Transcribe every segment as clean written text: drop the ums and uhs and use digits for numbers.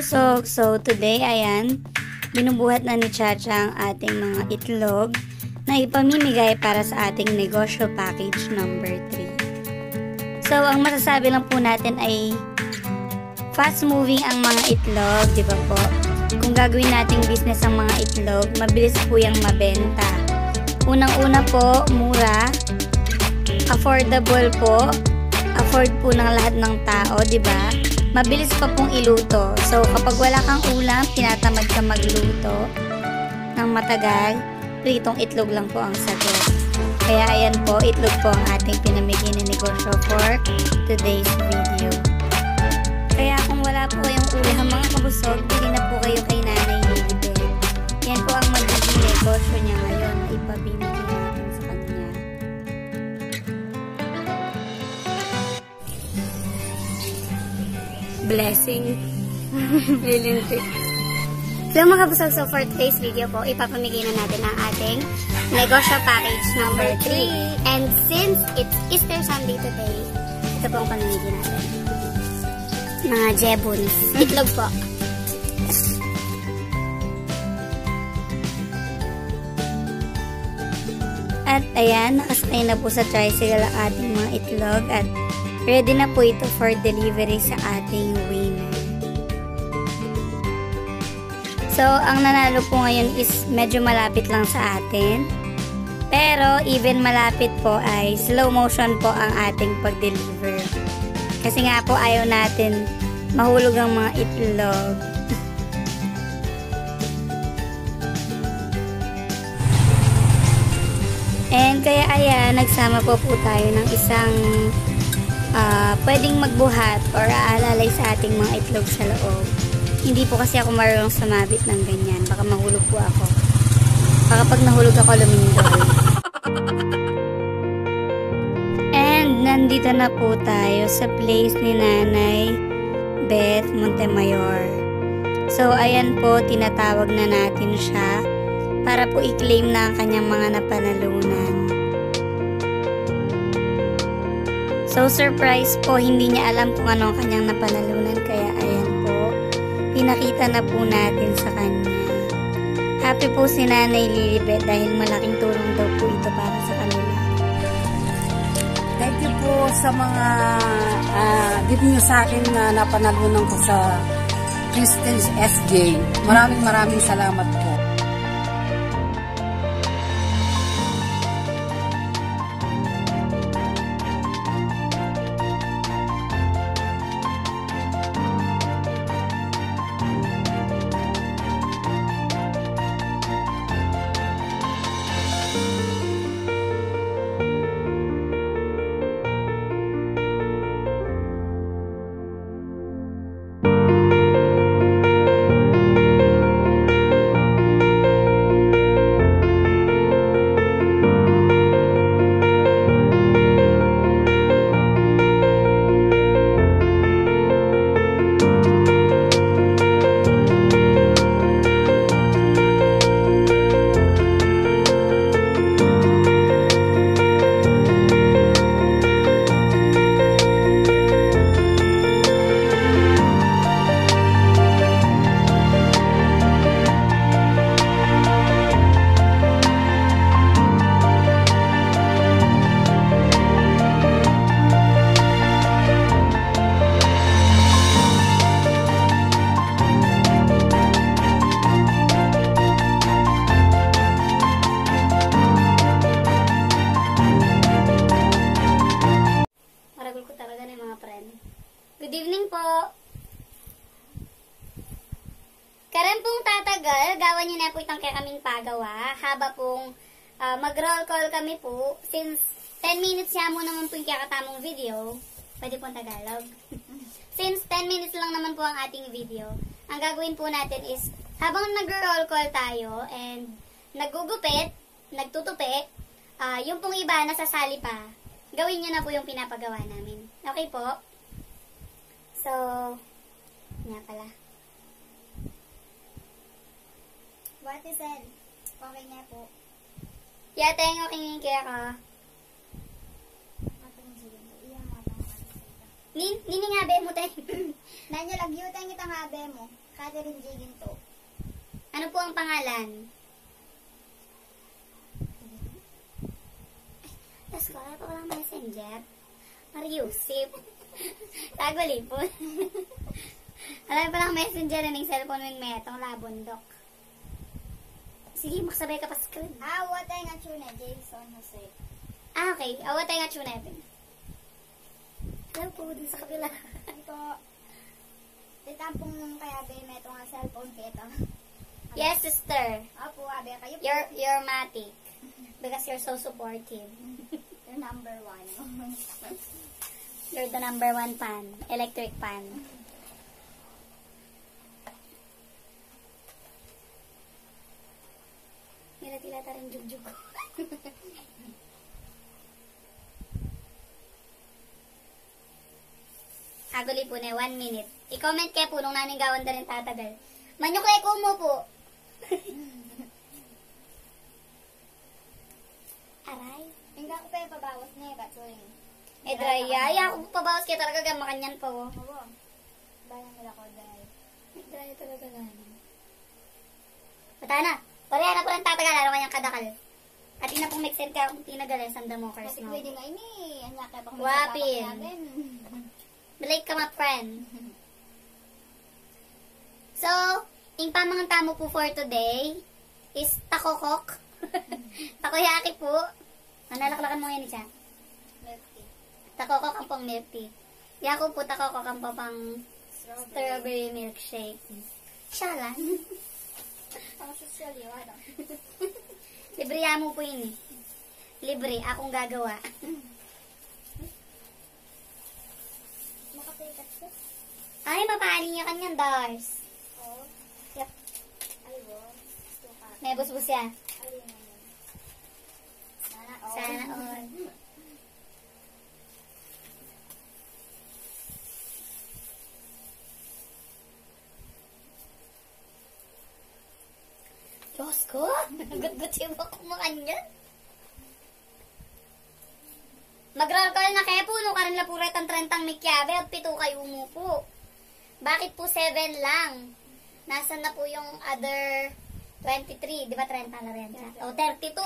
kabusog! So, today, ayan, binubuhat na ni Chacha ang ating mga itlog na ipamimigay para sa ating negosyo package number 3. So, ang masasabi lang po natin ay fast moving ang mga itlog, di ba po? Kung gagawin nating business ang mga itlog, mabilis po yung mabenta. Unang-una po, mura, affordable po, afford po ng lahat ng tao, di ba? Mabilis pa pong iluto. So, kapag wala kang ulam, tinatamad ka magluto ng matagal, pritong itlog lang po ang sagot. Kaya ayan po, itlog po ang ating pinamigay na negosyo for today's video. Kaya kung wala po kayong ulam mga kabusog, bili na po kayo kay Nanay Lilibet. Yan po ang magiging negosyo niya ngayon na ipabibigay natin sa kanya. Blessing. Lilintik. So mga kabusog, so for today's video po, ipapamigay na natin ang ating negosyo package number 3. And since it's Easter Sunday today, ito po ang pamimigay natin. Mga jebons. Itlog po. At ayan, nakasakay na po sa tricycle ang ating mga itlog at ready na po ito for delivery sa ating winner. So, ang nanalo po ngayon is medyo malapit lang sa atin. Pero, even malapit po ay slow motion po ang ating pag-deliver. Kasi nga po ayaw natin mahulog ang mga itlog. And kaya ayan, nagsama po tayo ng isang pwedeng magbuhat or aalalay sa ating mga itlog sa loob. Hindi po kasi ako marunong sumabit ng ganyan. Baka mahulog po ako. Baka pag nahulog ako, lumindol. And nandito na po tayo sa place ni Nanay Beth Montemayor. So ayan po, tinatawag na natin siya para po i-claim na ang kanyang mga napanalunan. So, surprise po, hindi niya alam kung ano ang kanyang napanalunan. Kaya, ayan po, pinakita na po natin sa kanya. Happy po si Nanay Lilibet dahil malaking tulong daw po ito para sa kanila. Thank you po sa mga dito nyo sa akin na napanalunan ko sa Christians SJ. Maraming salamat po. Good evening po. Karan pong tatagal, gawan niyo na po itang kaya kaming pagawa. Haba pong mag-roll call kami po. Since 10 minutes siya mo naman po yung kakatamong video. Pwede pong Tagalog. Since 10 minutes lang naman po ang ating video, ang gagawin po natin is, habang nag-roll call tayo and naggugupit, nagtutupi, yung pong iba nasasali pa, gawin niyo na po yung pinapagawa namin. Okay po? So, nga pala. What is it? Okay nga po. Yata yung kingin kaya ka. Nini nga be mo tayo. Nanya lagi utang itang habe mo. Catherine J. Ginto. Ano po ang pangalan? Tapos ko, wala pa walang messenger. Mariusip. Tagwali po. Alam pa lang messenger na ng cellphone ng metong labondok. Sige, maksabay ka pa screen. Awatay nga tune, Jason Jose. Okay. Awatay nga tune natin. Alam po, dun sa kabila. Ito, ditampong kaya ba may itong cellphone kita. Yes, sister. Opo, abe, kayo po. You're matic. Because you're so supportive. You're number 1. You're the number 1 fan. Electric fan. Nila-tila ta rin jugjug. Aguli po na 1 minute. I-comment kayo po nung naningawan na rin tatagal. Manyok kayo kumo po. Aray. Hindi ako pa yung pabawas niya, katsuin. Eh, dry. Ay, ako pabawas kayo talaga gamakanyan pa oh. Oo. Bayang nila ko, dahil. Eh, dry talaga gano'n. Bata na. Pareha na po lang tatagal. Ano kanyang kadakal. At ina pong mixer ka kung tinagalan sa damokers Kasi no. pwede nga ini. Anya kaya pa kung Wapin. natin. Balik ka, my friend. So, yung pamanganta mo po for today is takokok. Takoyaki po. Manalaklakan mo yan siya. Milk tea. Takokok ang pang milk tea. Yako po takokok ang pang Strawberry. strawberry milkshake. Siya lang. Ang social yun, ano? Libre mo po yun eh. Libre, akong gagawa. Makapikat siya. Ay, mapali niya kanyan, Dars. Oo. Yep. Ay, bo. Gusto ka. May busbus yan. Ay, yun. Sana all. Sana all. Diyos ko! Nagut-gut yung ako makanyan. Mag-roll na kayo po, no? Karan la puret ang 30 mikyabe at 7 kayo umupo. Bakit po 7 lang? Nasaan na po yung other 23? Di ba 30 na rin siya? O, 32.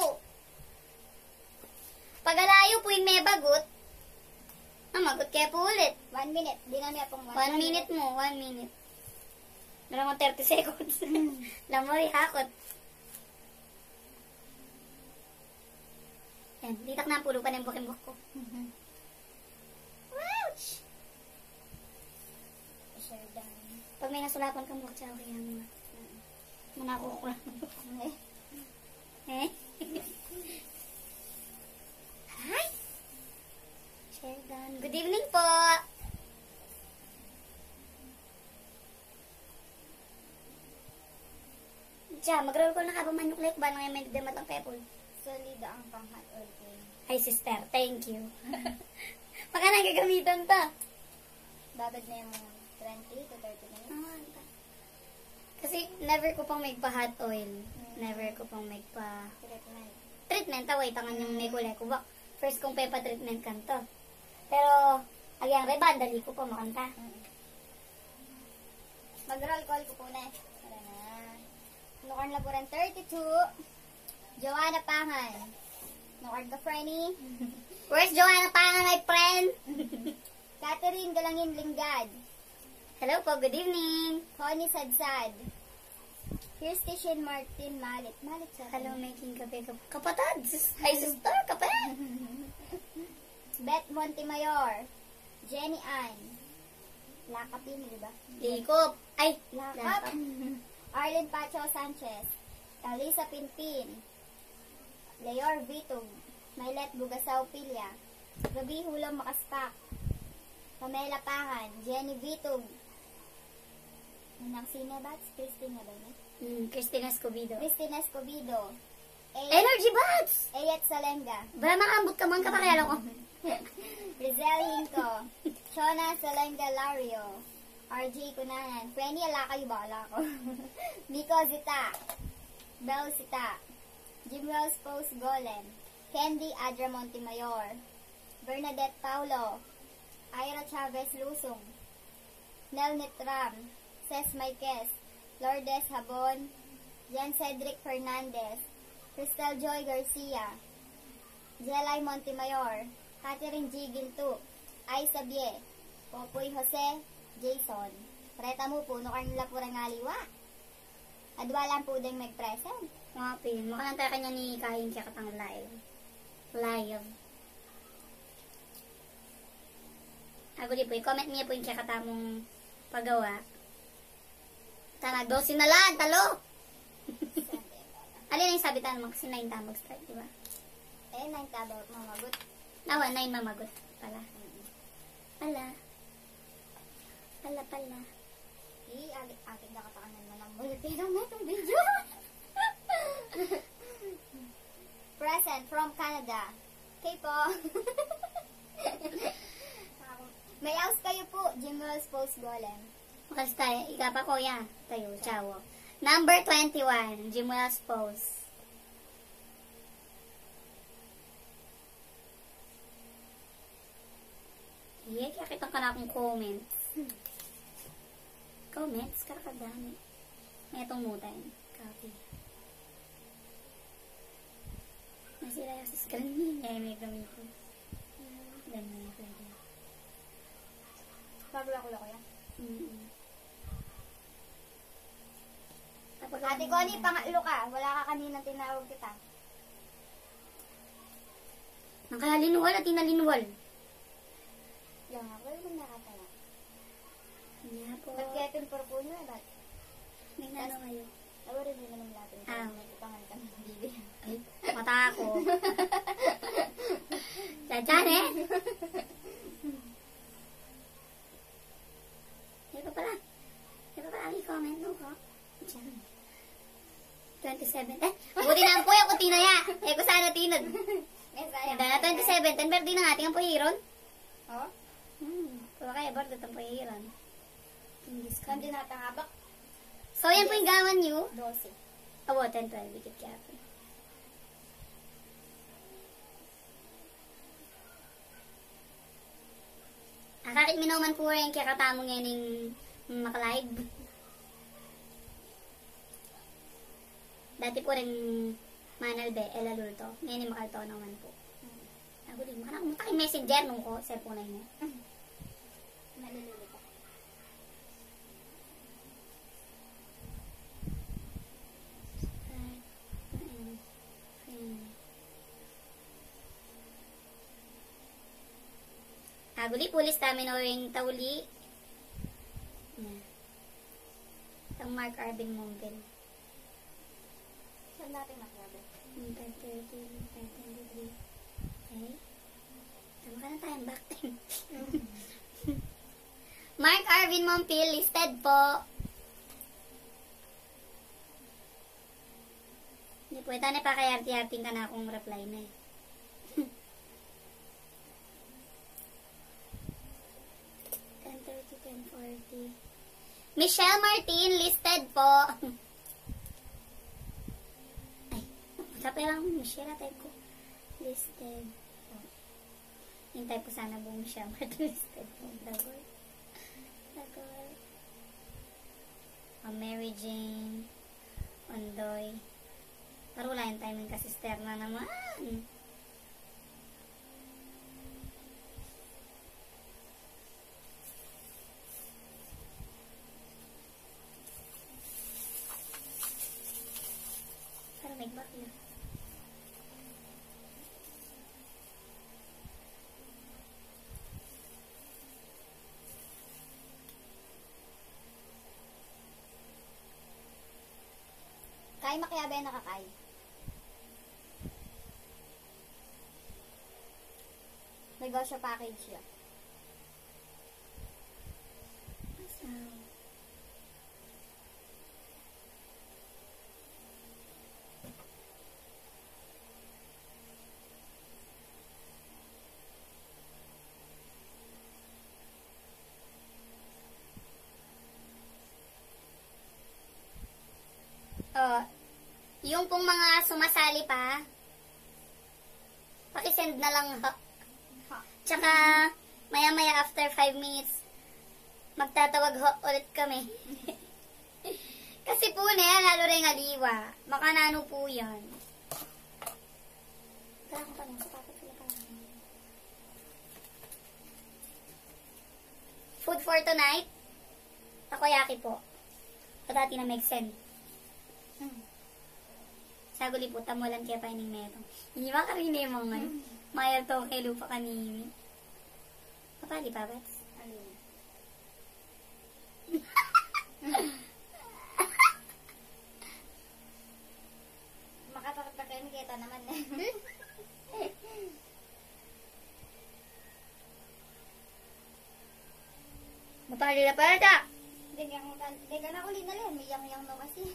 Pag-alayo po yung may bagot, magot kayo po ulit. 1 minute. Di na niya pong 1 minute mo, 1 minute. Meron mo 30 seconds. Lamori, hakot. Yan, ditak na ang pulo pa ng bukim-buk ko. Ouch! Share down. Pag may nasulapan kang buksa, okay yan mga. Manako ko lang. Eh? Hi! Share done. Good evening po! Diya, mag-roll call na ka ba manuklik ba nang may nagdamat ang pepol? Solida ang pang-hot oil cream. Ay, sister, thank you. Baka nagagamitan ta. Babad na yung 20 to 30 minutes. Kasi never ko pang magpa-hot oil. Never ko pang magpa... Treatment. Treatment, away, tangan yung nekule ko ba? First kong pepa treatment kanto. Pero, agyang reba, dali ko pa makanta. Mag-roll call ko po na. Tara na. Nukar Laburan 32. Joanna Pangan. Nukar Gafreni. Where's Joanna Pangan, my friend? Catherine Galangin Lingad. Hello po, good evening. Connie Sadsad. Kirsty Shin Martin Malit. Malit sa Hello, making kape. Kapatid! Ay, sister, kape! Beth Montemayor. Jenny Ann. Lakapin, di ba? Likop. Ay, Lakap. Arlen Pacho Sanchez. Alisa Pinpin. Leor Vitug. Mailet Bugasaw Pilya. Gabi Hulang Makaspak. Pamela Pangan. Jenny Vitug. Nang Cinebats. Christine na ba yun? Christina Escobedo. Christine Escobedo. Energy Bats! Ayat Salenga. Bala makambot ka man kapakilala ko. Rizel Hinko. Shona Salenga Lario. RJ Kunanan. Frenny, ala kayo ba? Ala ko. Nico Zita. Bel Zita. Jim Rose Post Golem. Candy Adra Montemayor. Bernadette Paulo. Ira Chavez Lusong. Nel Nitram. Ses Maykes. Lourdes Habon, Jen Cedric Fernandez, Crystal Joy Garcia, Jelay Montemayor, Catherine G. Gintu, Ay Sabie, Popoy Jose, Jason. Preta mo po, no karnila pura ngaliwa. Adwalan po din mag-present. Mga pin, makananta kanya ni Kain Kakatang live. Live. Ako di po, i-comment niya po yung kakatamong paggawa. Tana, 12 na lang, talo! Alin yung sabi tayo naman kasi 9 tamang start, di ba? Eh, 9 tabo, mamagot. Nawa, 9 mamagot pala. Pala. Agit nakatakanan mo ng bulletin na itong video. Present from Canada. Okay po. May house kayo po, Jimwell's Post Golem. Makas tayo, ikapa ko yan. Tayo, chawo. Number 21, Jimwell's Post. Yeah, kaya kitang ka na akong comments. Comments, kakadami. May itong mutain. Copy. Nasira yung sa screen niya. May gamitin. Ganun na pwede. Pagula-kula ko yan. Ate Connie, pangatlo ka. Wala ka kanina tinawag kita. Nakalinuwal at tinalinuwal. Yung ako yung nakatala. Nga po. Ba't kaya pinpuro nyo eh? Ba't? May nano kayo. Awari din naman natin. Ah. May ipangan ka ng bibi. Ay, mata ako. Diyan eh. Di pa pala ang i-comment mo ko. Diyan. 27. Buti na ang puyo ko tinaya. Ko sana tinod. May sayang. Ganda na 27. Ten di na nga ating ang puyiron. Oh? Kaya kaya bar datang puyiron. Kandi natangabak. So, yan po yung gawan nyo. 12. Abo, 10, 12. Dikit kaya po. Kakakit minuman po rin kaya katamo ngayon yung makalive. Dati po rin manalbe, elalulto. Ngayon yung makalto naman po. Ako din, makakumata kay messenger nung ko, cellphone na yun. Nalululit ako. Aguli pulis namin o yung tauli. Ang Mark Arvin Monville. Saan natin maklabe? 5:30, 5:23. Okay. Tama ka na tayong back time. Mark Arvin Monville listed po. Hindi po, ito na pa kay arti-arting ka na akong reply na eh. Michelle Martin, listed po. Ay, sabi lang, Michelle, type ko. Listed po. Hintay po sana buong Michelle Martin, listed po. Dagol. Mary Jane. Ondoy. Pero wala yung timing kasi sister na naman. Nagbak na. Kay makiyabe nakakay. Negosyo package siya. Yung pong mga sumasali pa, pakisend na lang ha. Tsaka, maya-maya after 5 minutes, magtatawag ho ulit kami. Kasi po na yan, lalo rin aliwa. Makanano po yan. Kaya ko pa lang, sapatos sila pa lang. Food for tonight? Takoyaki po. Patati na make sense. Saguli po, tamulan kaya pa ining metong. Hindi ba karini mo ngayon? Mayar to kay lupa kanini. Papali pa, Bats? Alin? Makatakot kayo, kita naman eh. Mapali na pala ta! Degan ako linalin, may yang-yang no kasi.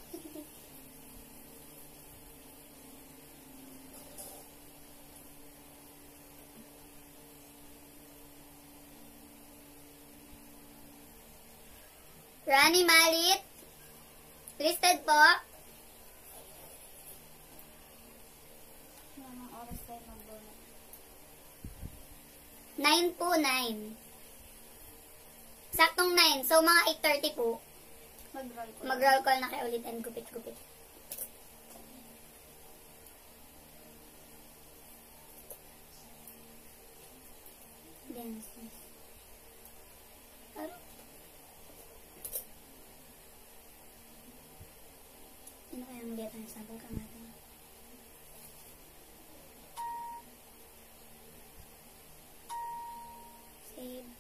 Rani Malit. Listed po. Mga oras tayo mag-bonus. 9 po, 9. Saktong 9. So, mga 8:30 po. Mag-roll ko. Mag-roll call na kayo ulit and gupit-gupit. Dance. Ano? Ano kaya ang lihat ng sample ka natin? Save.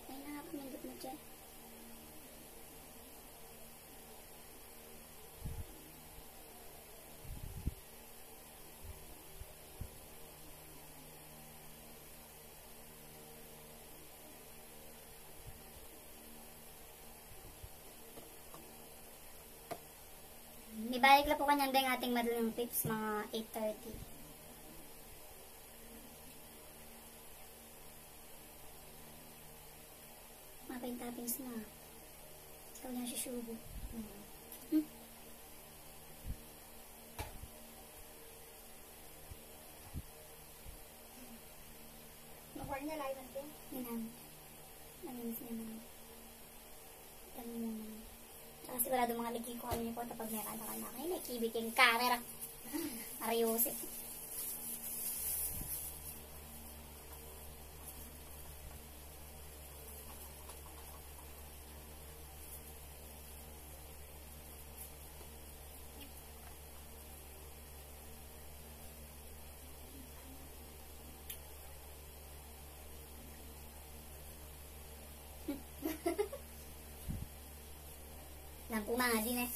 Ay, nakapamindot mo dyan. Ibalik lang po kanyang dahil ating madalang tips mga 8:30. Mapay-toppings na. Ikaw na si Shubo. Mag-roll niya live natin. Yan. Naminis niya naman. Ano mo naman. Tsaka sigurado mga lagi ko kami po tapag may kanta ka na kayo. May kibiking camera. Mariusip. Lampu mga din eh.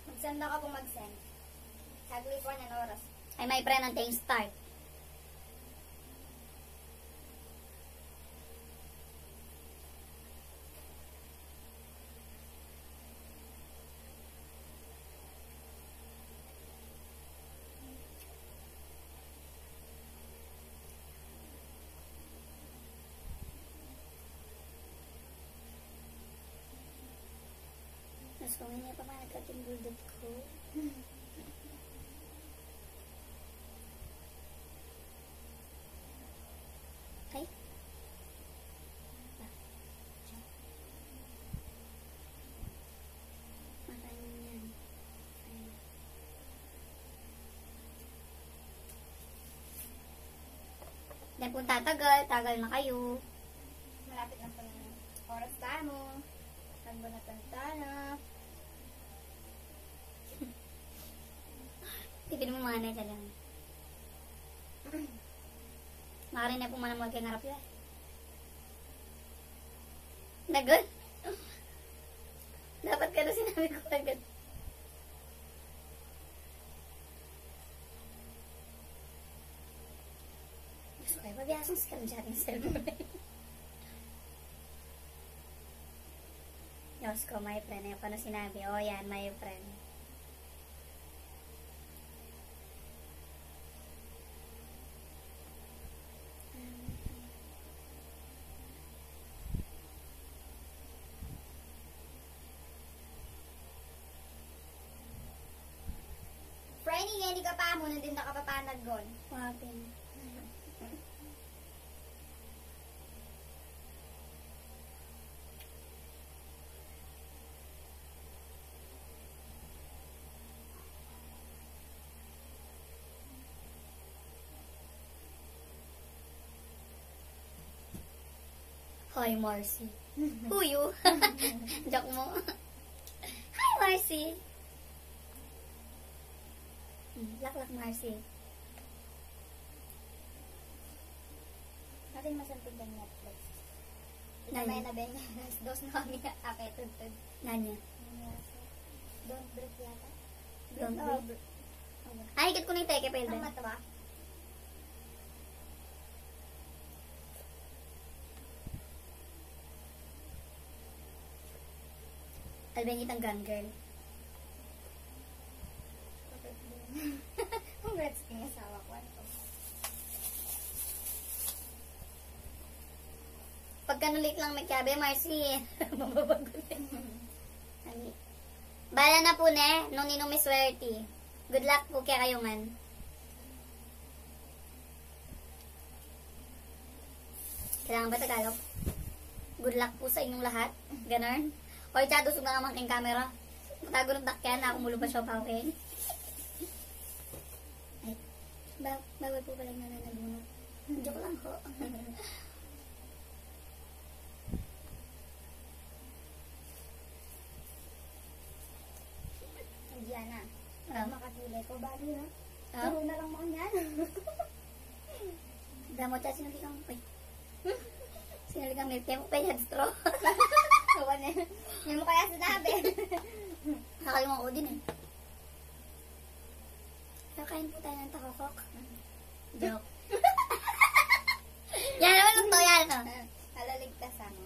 Mag-send na ka kung mag-send. Saglit ko niyan oras. Ay may pre ng tayong start. Tapos kung hindi pa man nagkatingguldot ko. Ay. Makain yan. Ay. Then kung tatagal, tagal na kayo. Malapit na po ng oras tayo mo. Nagbunatan tayo. Tipin mo mana ka lang. Makarin na po manamag kay ngarap yun. Nagod? Dapat ka na sinabi ko agad. Gusto kayo, mabiyasang scam sa ating cellphone. Diyos ko, my friend. Yung paano sinabi? Oh, yan, my friend. Frenny, nga hindi ka pa mo, nandun nakapapanag gon. Wapin. Hi, Marcy. Who you? Joke mo. Hi, Marcy. Laklak, Marcy. Natin masantig ng Netflix. Nanya. May na Benyas. Dos na kami aketod-tod. Nanya. Don't break yata. Don't Oh, break. Ay, higit ko na yung teke, Ang Pelden. mata ba? Albengit ang gun girl. Congrats kay asawa ko. Pagka nulit lang may kabe, Marcy. Mababagot eh. Bala na po ne, nung ninong may swerte. Good luck po kaya kayo man. Kailangan ba Tagalog? Good luck po sa inyong lahat. Ganon. O tsado, sug na naman king camera. Matago ng dakyan na ako mulo pa siya paukin. Ay, bawal po pala yung nananabunot. Joke lang ho. Diana. Makatulay ko. Bali na. Ah? Puro na lang mga yan. Damo siya, sinuli kang, uy. Sinuli kang milk. Kaya mo pa yung straw. Kawan eh. May mo kaya sinabi. Nakalimutan ko din eh. Kakain po tayo ng takokok. Joke. Yan naman lang to, yan. Oh. Halaligtas ano.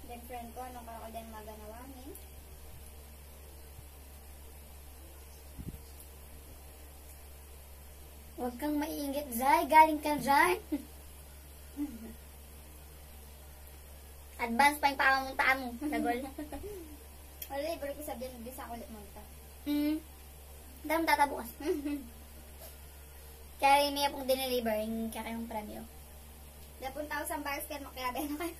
Then friend ko, anong kako din maganawa ni? Huwag kang maiingit, Zay. Galing ka dyan. Advance pa yung pakamuntaan mo. Nagol. Wala, libre ko sabihin, di sa kulit mo ito. Dam tatabukas. Kaya may pong dineliver yung kakayong premyo. Napunta ako sa basket, makiyabe na kayo.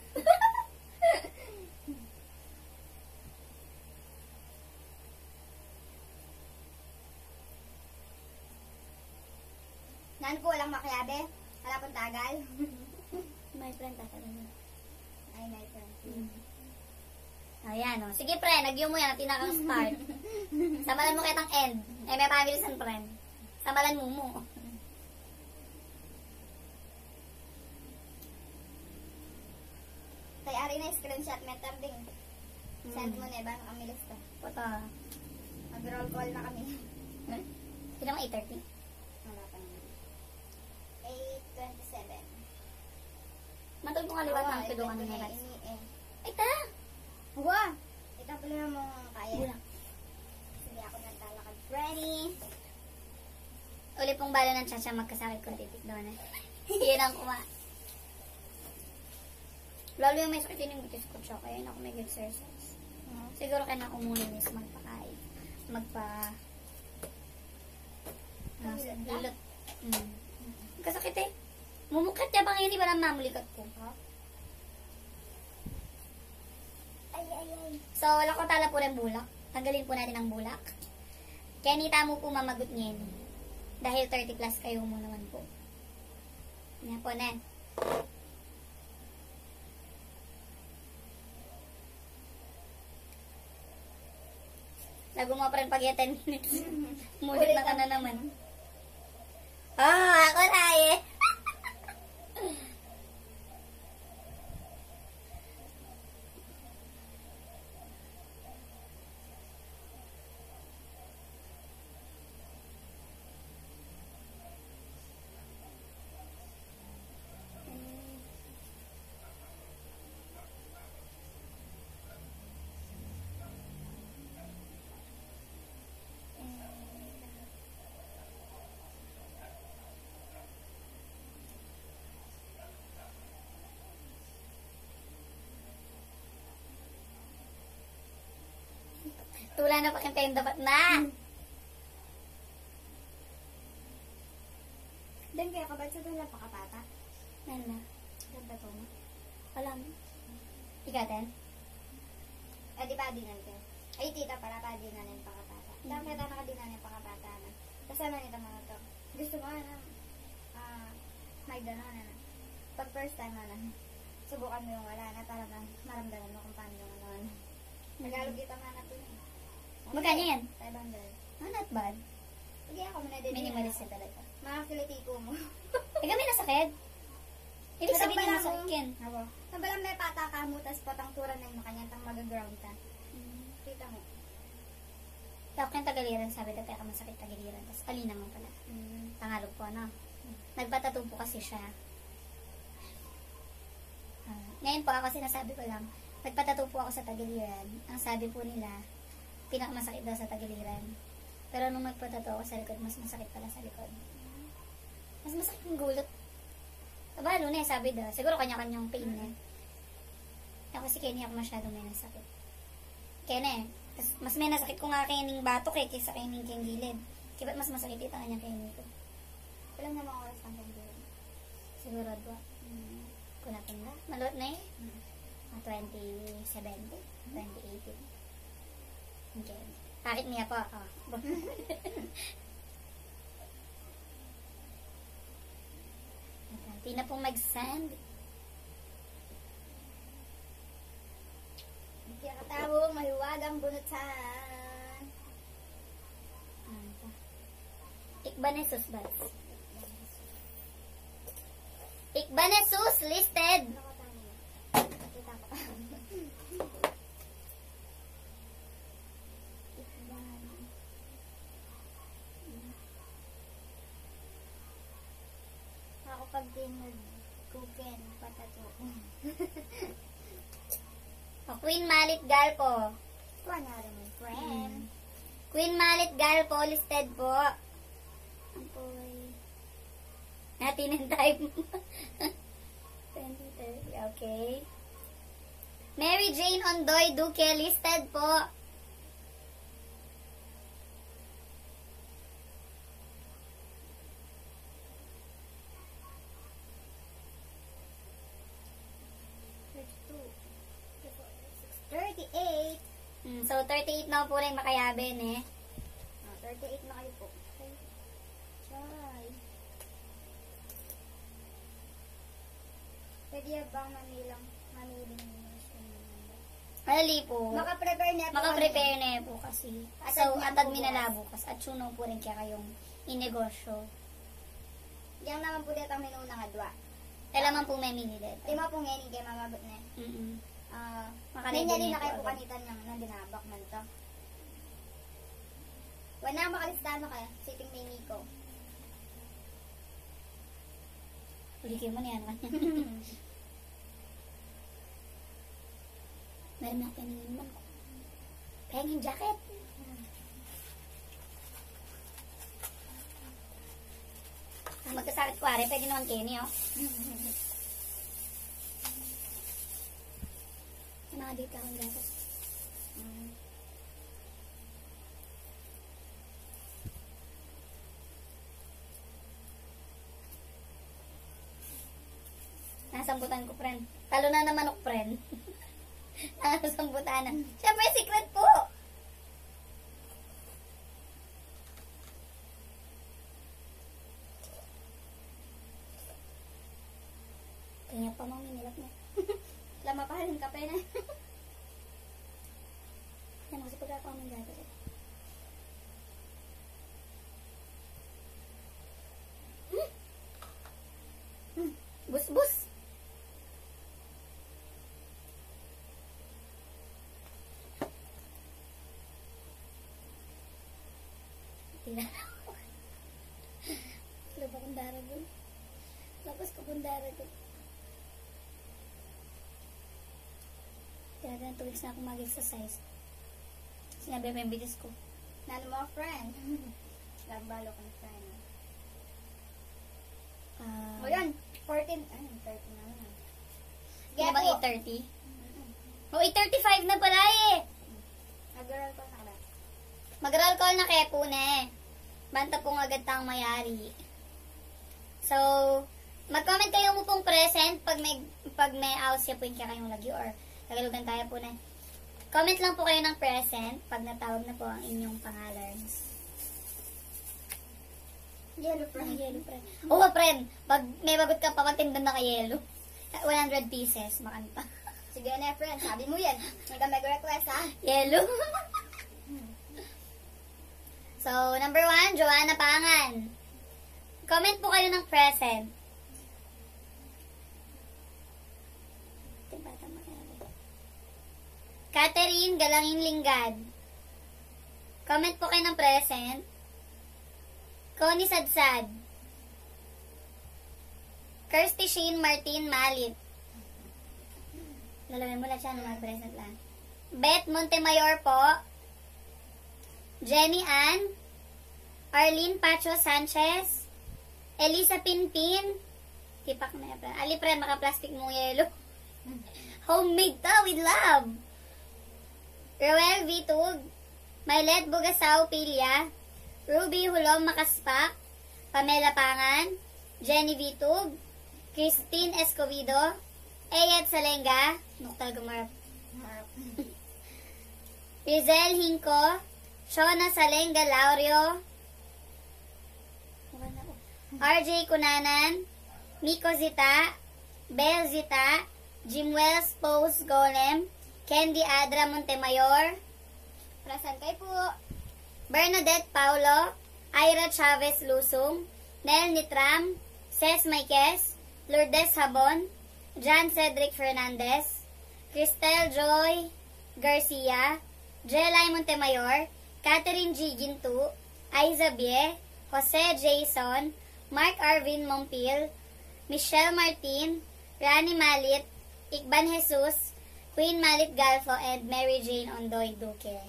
Nan ko walang makiyabe. Wala pong tagal. My friend, tatanungin. Ay, my friend. Ayan, o. Sige, pre, nagyo mo yan at tinakang start. Samalan mo kitang end. Eh, may family san, friend. Samalan mo mo. Tay, ari na screenshot meter ding. Send mo na ba ng kami lista. Puta. Mag-roll call na kami. Sino mo 8:30? Wala pa naman. 8:27. Matulog kong kaliwat ng tudungan ng lights. Ay, ta! Huwa! Ito pala mo kaya. Bulang. Sige ako ng talakad. Ready? Uli pong balo ng chacha magkasakit ko titik doon eh. Yun ang kuma. Lalo yung may sakit yun yung bitis ko siya. Kaya ako may exercise. Siguro kaya na ako muna is magpakain. Hilot. Kasakit eh. Mumukhat niya bang hindi ba lang mamulikat ko? Ay. So, wala ko tala po rin bulak. Tanggalin po natin ang bulak. Kaya nita mo po mamagot ngayon. Dahil 30 plus kayo mo naman po. Yan po na. Lago mo pa rin pag 10 minutes. Mulit na ka na naman. Ako na eh. Tula na pakintay dapat na. Dan kaya ka ba sa doon lang pakapata? Nana. Ganda to mo. Alam. Ikaten? Di ba dinan ka? Ay, tita pala pa dinan yung pakapata. Dahil kaya nakadinan yung pakapata na. Kasama nito mga to. Gusto mo na may gano'n na. Pag first time na, subukan mo yung wala na para maramdaman mo kung paano yung ano. Tagalog kita nga na to na. Magkano yan? 500. Not bad. Sige ako muna din. Minimalist na talaga. Mga kilitiko mo. Kami nasakit. Ibig sabihin Nadambala na masakit yan. Ako. Nabalang may pata ka mo, tas patangturan na yung makanya, tang mag-ground ka. Kita mo. Tapos yung tagaliran, sabi daw kaya ka masakit tagaliran. Tapos ali naman pala. Tangalog po, ano? Nagpatattoo po kasi siya. Ngayon po ako sinasabi ko lang, nagpatattoo po ako sa tagaliran. Ang sabi po nila, pinakamasakit daw sa tagaliran. Pero nung nagpatattoo ako sa likod, mas masakit pala sa likod. Mas masakit yung gulot. Aba, ano na sabi daw. Siguro kanya-kanyang pain na. Ako si Kenny, ako masyado may nasakit. Kenny, mas may nasakit ko nga kining batok eh, kaysa kining gilid. Kaya ba't mas masakit ito kanyang Kenny ko? Walang namang oras pang ganyan. Siguro ba? Kung natin ba? Malot na eh. 2017, 2018. Okay. Bakit niya po? Hindi na pong mag-send. Hindi ka tawag, mahiwagang bunutan. Ikbanesus ba? Ikbanesus listed. Kita ko. Ako pag din mag-cookin, patato. Queen Malit Galpo. Kuwanyari mo, friend. Queen Malit Galpo listed po. Ang poy. Natin ang time. 2030, okay. Mary Jane Ondoy Duque listed po. So, 38 na po rin makayabin eh. 38 na kayo po. Try. Pwede bang mamiling Mali po. Maka-prepare na po. Maka-prepare na po kasi. So, Atad atad po minala bukas. At suno po rin kaya kayong inegosyo. Yang naman po dito ang minuna nga dwa. Kailangan po may minilid. Di mo po ngayon kayo mamabot na. Makalagay May din na na kayo po po kanitan ng dinabak man to. Wala makalistano ka. Sitting may Miko. Uli kayo mo niyan. Meron na piningin man ko. Penging jacket. Magkasakit ko pwede naman Kenny, oh. Nakadate akong gatas. Nasambutan ko, friend. Talo na naman ako, friend. Nasambutan na. Siyempre, secret po! Kanya pa mang minilap niya. Lama pa rin kape na. Yan, kasi pagka ako ang gatas. na. Wala ba kong daragon? Tapos ko kong daragon. Kaya ganun 2 weeks na ako mag-exercise. Sinabi mo yung bilis ko. Nano mo, friend? Lambalo ko na friend. O yan, 14. Ay, 13 na naman. Kaya bang 8:30? O, 8:35 na pala eh. Nag-roll call na ka ba? Mag-roll call na kaya po na eh. Banta pong agad tang mayari. So, mag-comment kayo mo pong present pag may ausya po yung kayong lagi or tagalugan tayo po na. Comment lang po kayo ng present pag natawag na po ang inyong pangalan. Yellow friend. Yellow friend. Oo, friend. Pag may bagot ka pa, magtindan na kay yellow. 100 pieces, makanta. Sige na, friend. Sabi mo yan. May ka mag-request, ha? Yellow. So, number 1, Joanna Pangan. Comment po kayo ng present. Catherine Galangin Linggad. Comment po kayo ng present. Connie Sadsad. Kirsty Shane Martin Malit. Lalawin mo lang siya ng mga present lang. Beth Montemayor po. Jenny Ann. Arlene Pacho Sanchez. Elisa Pinpin. Tipak na yan. Ali, pre, maka-plastic mong yellow. Homemade to with love. Roel Vitug. Mailet Bugasaw Pilya. Ruby Hulom Makaspak. Pamela Pangan. Jenny Vitug. Christine Escovido. Eyad Salenga. Nuktal gumarap. Rizel Hinko. Shona Salenga Laurio. RJ Kunanan. Miko Zita. Bel Zita. Jim Wells Pose Golem. Candy Adra Montemayor. Present kayo po. Bernadette Paulo. Ira Chavez Lusong. Nel Nitram. Ces Maykes. Lourdes Habon. John Cedric Fernandez. Cristel Joy Garcia. Jelay Montemayor. Catherine G. Gintu. Aiza Bie. Jose Jason. Mark Arvin Mompil. Michelle Martin. Rani Malit. Ikban Jesus. Queen Malit Galfo and Mary Jane Ondoy Duque.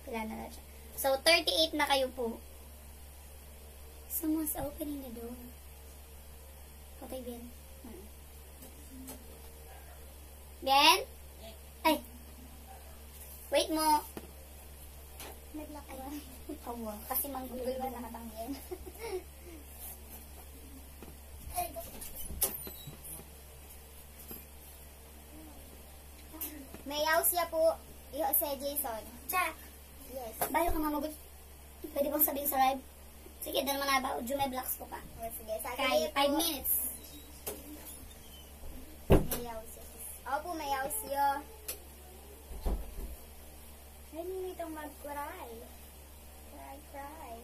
Pila na siya. So, 38 na kayo po. Someone's opening the door. Okay, Ben. Ben? Ay! Wait mo. Nag-lock ba? Awa, kasi manggugol ba nakatangin. May yausya po. Jose Jason. Cha! Yes. Bayo ka mamugot. Pwede bang sabihin sa live? Sige, dahil mga ba, Jume Blocks po ka. O, sige. Kay 5 minutes. May yausya. Opo, may yausya. Naninitong mag-cry. Cry.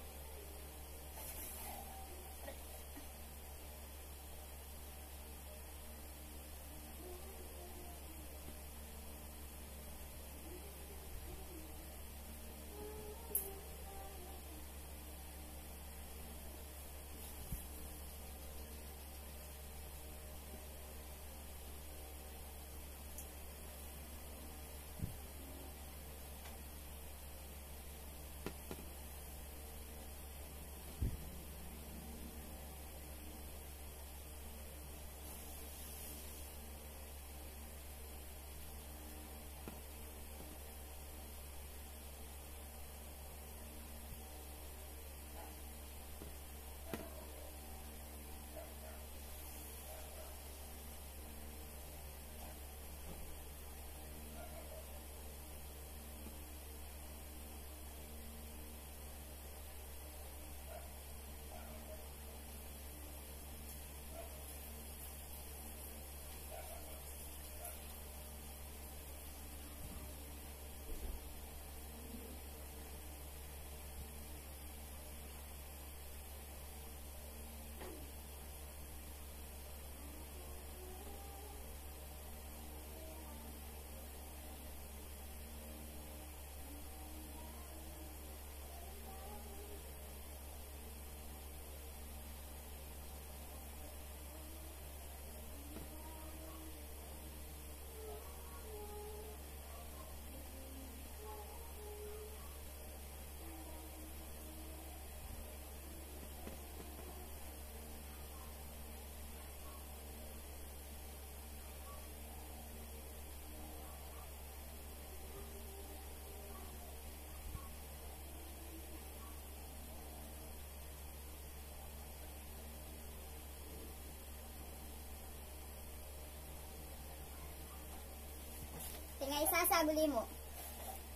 sasaguli mo?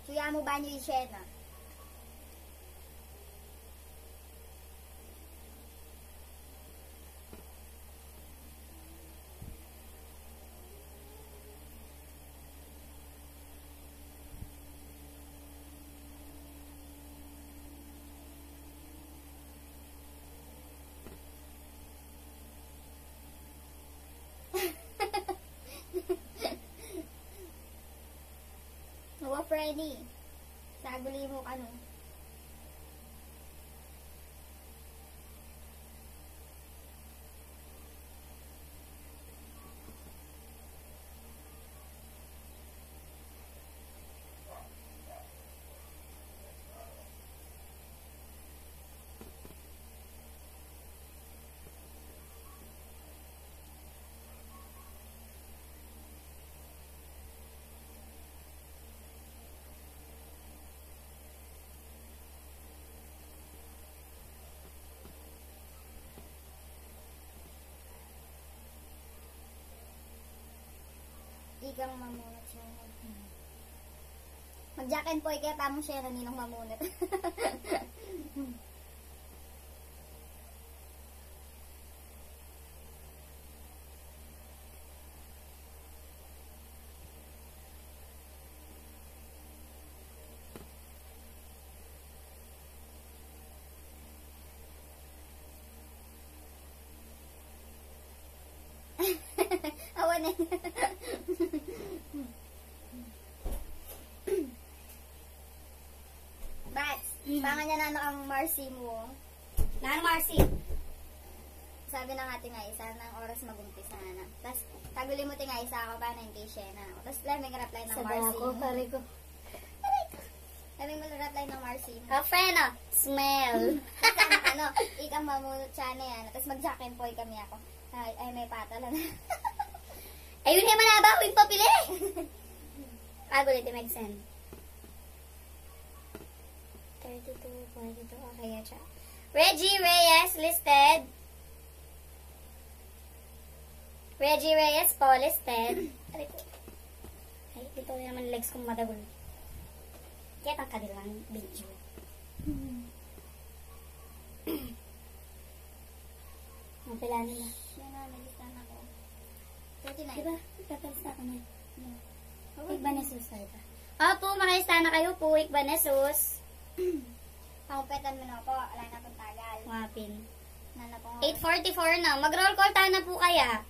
Suya mo ba niyo yung Shena? Huwa Freddy. Saguli mo ano. Igang mamunot siya. Mag-jack and poy kaya tamang siya na ninong mamunot. Awan na. Bats, pangan niya na ang Marcy mo. Naan, Marcy? Sabi ng ating nga isa, ng oras mag-umpisa na. Tapos, taguli mo tinga isa ako ba na yung kay Shena. Tapos, laming reply ng Marcy mo. pare ko. Laming reply ng Marcy mo. Friend, smell. Ano, ikang mamunot siya na yan. Tapos, mag-jack and poy kami ako. Ay, may patala na. Ayun yung manaba, huwag papili. Ulit, it makes sense. 32, 42, okay, yeah, siya. Reggie Reyes listed. Reggie Reyes po listed. Ay, dito naman legs kong madagol. Kaya ang kanilang video. Ang pila nila. Yan na, nag-stand ako. 39. Diba? Ipapalista ka na. Igbanesus tayo ba? Opo, makaista na kayo po. Igbanesus. Pangupetan mo na ako. Alay na pong tagal. Wapin. Nana po. 8:44 na. Mag-roll call tayo na po kaya.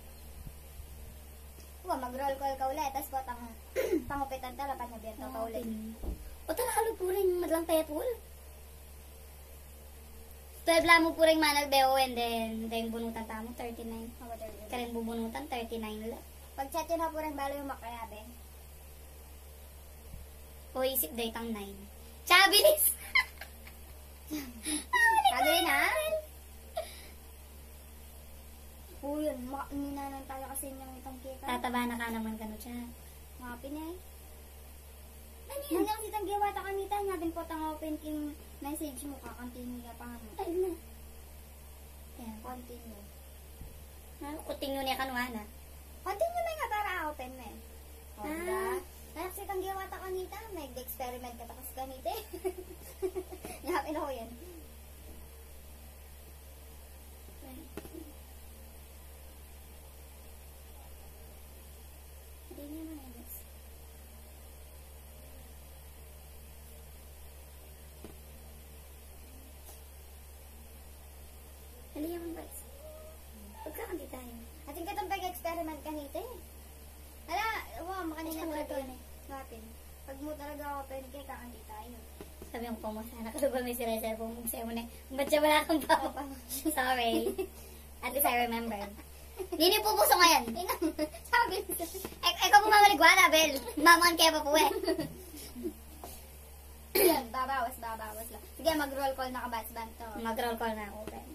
Mag-roll call ka ulit. Tapos po, pangupetan tala pa niya biyento ka ulit. O talalo po rin madlang pepul. 12 lang mo po rin manal beo and then bunutan tamo 39. Karen bubunutan 39 lang. Pag-chat yun na po rin balo yung makayabe. O isip date ang 9. Chabilis! Kagawin na? Oo yun, minanan tayo kasi yung itong kika. Tataba na ka naman gano'n siya. Mga pinay. Ano kasi itong giwata kanita, natin po tang open king message mo, kakontinue ka pa nga mo. Ayun na. Ayan. Continue. Kuting nyo niya kanuhan na. Continue na nga para open mo eh. O, Ah. diba? Kaya kasi itong giwata kanita, mag-experiment ka tapos ganito eh. Yapin ako yan. Hindi niya mga guys. Halika mo guys. Pagkakanti tayo. Ating katong pag-experiment kanita eh. Hala, wow, makanina Ay, talaga siya yun eh. Napin. Pag mo talaga open kay kakandi tayo. Sabi ko po, sana ka ba may sila-sila po mong sayo mo na. Ba't siya wala kang papa? Sorry. At least I remember. Hindi po puso ngayon. Sabi Ikaw po mamaligwana, Bel. Mamangan kaya pa po eh. yan, babawas lang. Sige, mag-roll call na ka-bats band to. Mag-roll call na ako, Ben.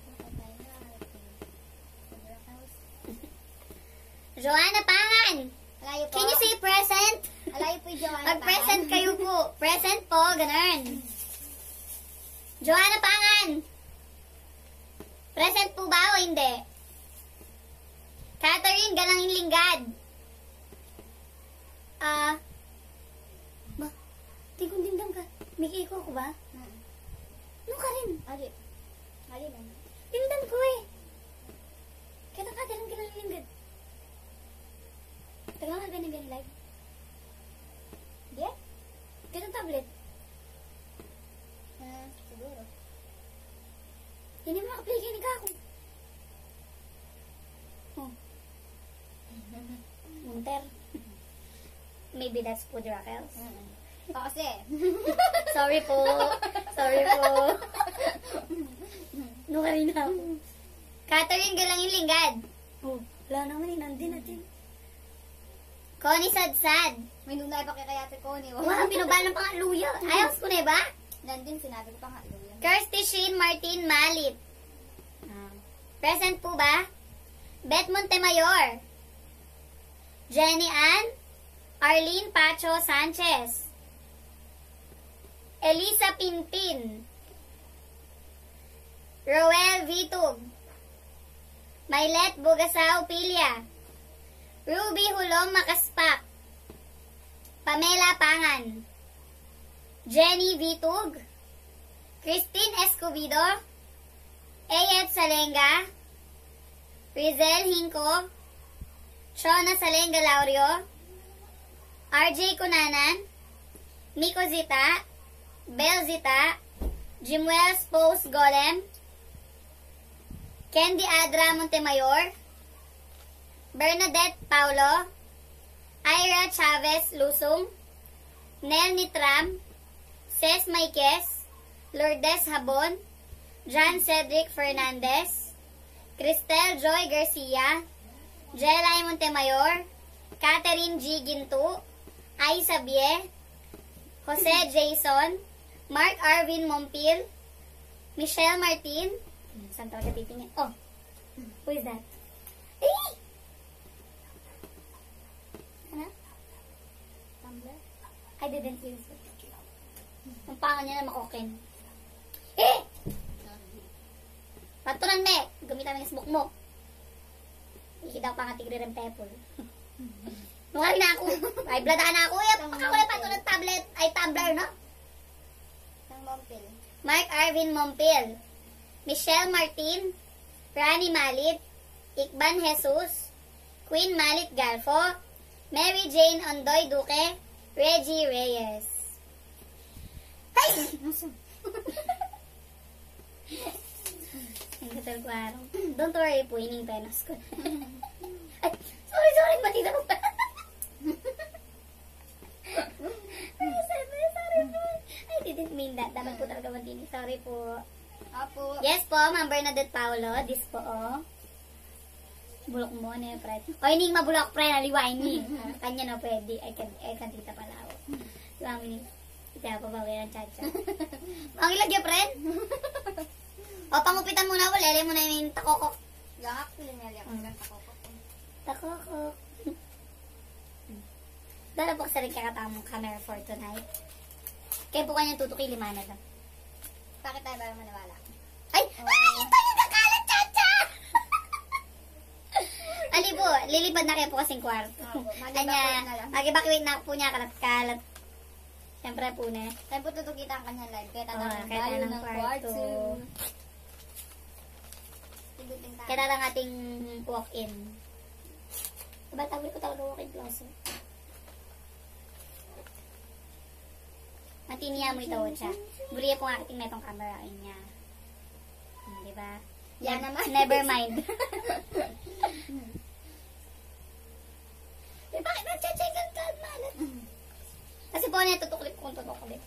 Joanna Pangan! Alayo po. Can you say present? Alayo po yung Joanna Mag-present Pangan. kayo po. Present po, ganun. Joanna Pangan! Present po ba o hindi? Catherine Galangin Linggad. May iko ko ba? Ano ka rin? Adi. Adi na. Tindan ko eh. Kaya ka dalang kinalinggad. Tagal nga ganyan live. Di? Kaya tablet. Siguro. Hindi mo makaplay kayo ni Kako. Oh. Munter. Maybe that's food Raquels. O kasi. Sorry po. Sorry po. No ka rin ako. Catherine galang yung linggad. Oh, wala naman eh. Nandun natin. Connie Sadsad. May nunay pa kaya si Connie. Wow, pinubal ng pangaluya. Ayos ko na ba? Nandun, sinabi ko pa nga. Yun. Kirsty Shane Martin Malit. Present po ba? Beth Montemayor. Jenny Ann. Arlene Pacho Sanchez. Elisa Pinpin. Roel Vitug. Mailet Bugasao Pilia. Ruby Hulong Makaspak. Pamela Pangan. Jenny Vitug. Christine Escobedo. Ayet Salenga. Rizel Hinco. Shona Salenga Laurio. RJ Kunanan. Miko Zita. Bel Zita. Jimuel Spose Golem. Candy Adra Montemayor. Bernadette Paulo. Ira Chavez Lusong. Nel Nitram. Ces Maikes. Lourdes Habon. John Cedric Fernandez. Cristel Joy Garcia. Jelay Montemayor. Catherine G. Gintu. Ay Sabie. Jose Jason. Mark Arvin Mompil. Michelle Martin. Saan talaga titingin? Oh. Who is that? Eh! Ano? Tumblr? I didn't use it. Ang pangan niya na makokin. Eh! Patunan me! Gamitan mo yung smoke mo. Ikita ko pa nga tigre-rem pepple. Nungari na ako. Ay, bladaan na ako. Ako na patunan tablet. Ay, Tumblr, no? Ng Mompil. Mark Arvin Mompil. Michelle Martin. Rani Malit. Ikban Jesus. Queen Malit Galfo. Mary Jane Ondoy Duque. Reggie Reyes. Ay! Ang gatal ko araw. Don't worry po, ining penas ko. Ay, sorry, matita ko pa. Sorry po. I didn't mean that. Dapat po talaga matini. Sorry po. Apo. Yes po, Ma'am Bernadette Paulo. This po, oh. Bulok mo na yung friend. O, ining mabulok, friend. Aliwain ni. Kanya na pwede. I can tita pala ako. Diba, minig? Ita pa ba ng chacha? Ang ilagya, friend. O, pangupitan muna ako. Lele mo na yung takokok. Gangak sila niya. Takokok. Takokok. Dala po kasi rin kakatamong camera for tonight. Kaya po kanya tutuki 5 na lang. Bakit tayo ba maniwala? Ay! Ay! Ito yung kakalat, chacha! Ali po, lilipad na kayo po kasing kwarto. Kanya, mag-evacuate na po niya kalat-kalat. Siyempre po na. Tayo po tutukita ang kanyang live. Kaya Oo, tatang kaya tayo ng ng kwarto. kwarto. Tigutin tayo. Kaya lang ating walk-in. Diba tawag ko talaga walk-in closet? Matiniya mo ito, siya. Buriya po nga ating metong camera niya. Diba? Yan naman. Never mind. Eh, bakit nag-check-checkan ka? Malat. Kasi po niya tutuklip kung tutuklip.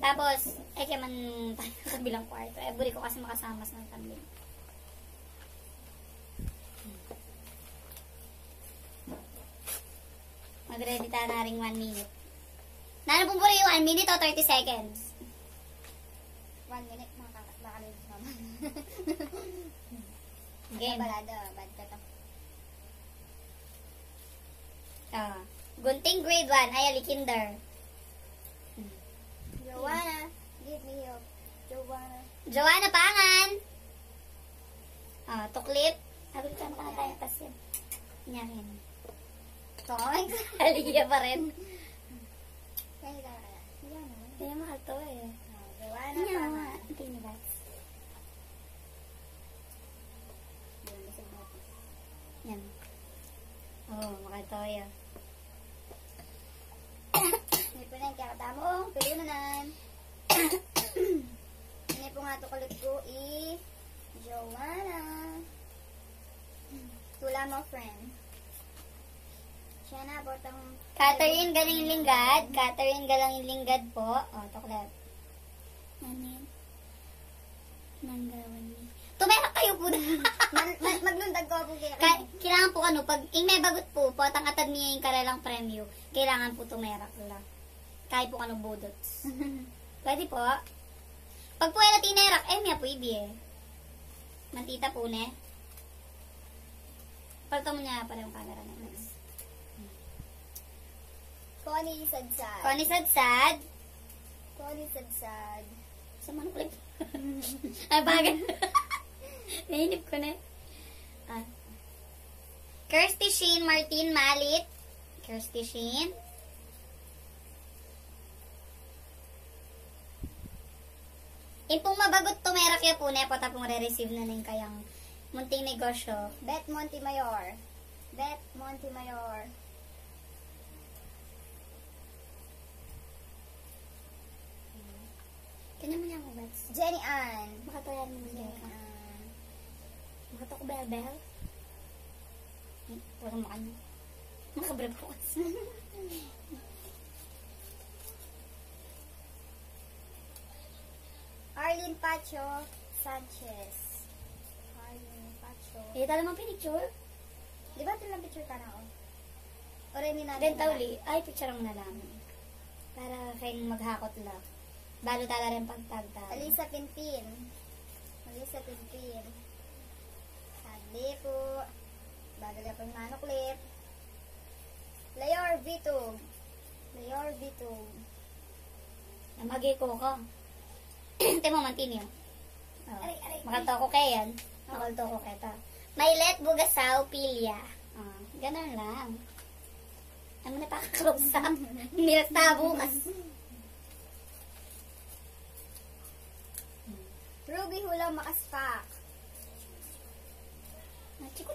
Tapos, ay kaya man tayo kabilang kwarto. Eh, buri ko kasi makasamas ng tambling. Mag-ready tayo na ring 1 minute. Nano pong puro yung 1 minute o 30 seconds? 1 minute, makakalilis naman. Game. Balada, bad ka to. Gunting grade 1, ay alikinder. Joanna, give me your Joanna. Joanna Pangan. Tuklip. Sabi ko na tayo tas yan. Nyakin. Toy. Aliya pa rin. Kaya ka kaya. Yan naman. Kaya Sana Ano pa. nga? Ito yung bats. Yan. Oh, makatoyo. Hindi po na yung kakatamo. Pwede na nan. Hindi po nga ito kulit ko Joanna. Tula mo, friend. Siya na, botang... Catherine Galing Linggad. Catherine Galing Linggad po. Oh, tuklat. Ano yun? Nanggawan niya. Tumerak kayo po. Maglundag ko po kaya. Kailangan po pag may bagot po, potang atad niya yung karalang premyo, kailangan po tumerak lang. Kahit po budots. Pwede po. Pag po ay tinerak, miya po ibi Mantita po ne. Palto mo niya para yung camera na next. Connie Sadsad. Connie Sadsad. Connie Sadsad. Sa manong clip. Ay, bagay. Nainip ko na. Kirsty Sheen Martin Malit. Kirsty Sheen. Impong mabagot tumerak ya po na po tapong re-receive na ng kayang munting negosyo. Beth Montemayor. Beth Montemayor. Kanya mo niya mo, Bats. Jenny Ann. Makatayan mo niya. Makatok bel-bel. Wala mo kanya. Makabrag po kasi. Arlene Pacho Sanchez. Arlene Pacho. Tala mo pinicture? Di ba ito lang picture ka na o? O rin ni natin. Then tauli, ay picture mo na lang. Para kayong maghakot lang. Balo tala rin pagtagtag. Alisa Pinpin. Alisa Pinpin. Sabi po. Bagal na pang manuklit. Layor Vitug. Layor Vitug. Namagi ko ko. Ito mo mantin yun. Oh. Aray. Makalto ko kayo yan. Makalto ko kayo. Mailet Bugasaw Pilya. Ganun lang. Ano na pa-close up? Nilatabo kasi. Ruby Hula Makaspak. Chikok.